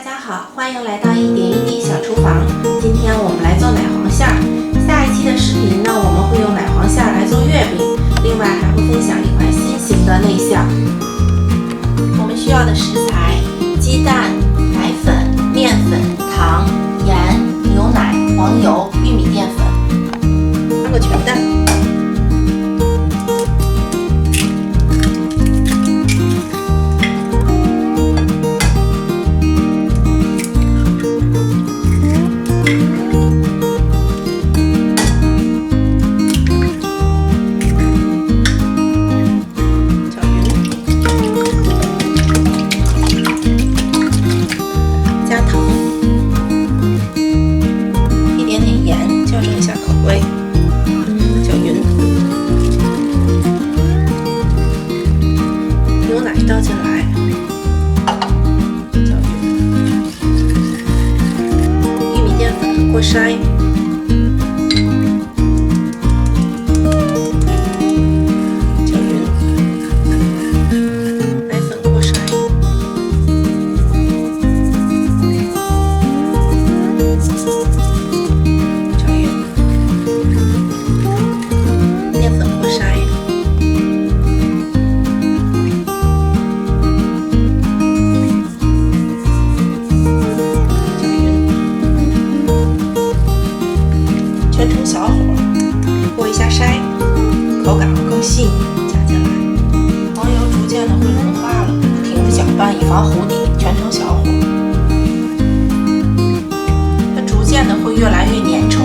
家好，欢迎来到一点一滴小厨房。今天我们来做奶黄馅儿。下一期的视频呢，我们会用奶黄馅儿来做月饼，另外还会分享一款新型的内馅儿。我们需要的食材：鸡蛋、奶粉、面粉、糖、盐、牛奶、黄油、玉米淀粉。放个全蛋。倒进来，搅匀，玉米淀粉过筛，搅匀，奶粉过筛，搅匀，面粉过筛。全成小火，过一下筛，口感会更细腻。加进来，黄油逐渐的会融化了，不停的搅拌，以防糊底。全成小火，它逐渐的会越来越粘稠。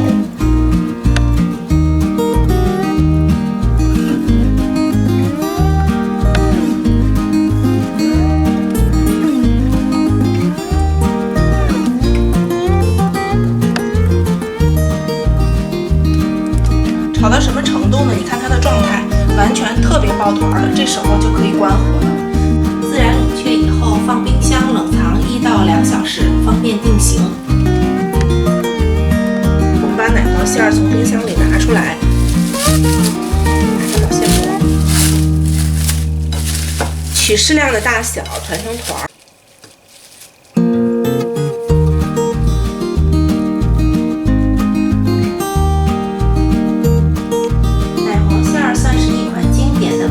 炒到什么程度呢？你看它的状态完全特别抱团了，这时候就可以关火了。自然冷却以后放冰箱冷藏1到2小时，方便定型。我们把奶黄馅儿从冰箱里拿出来，拿个保鲜膜，取适量的大小团成团。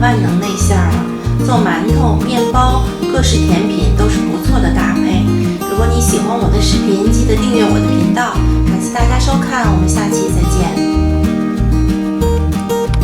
万能内馅儿了，做馒头、面包、各式甜品都是不错的搭配。如果你喜欢我的视频，记得订阅我的频道。感谢大家收看，我们下期再见。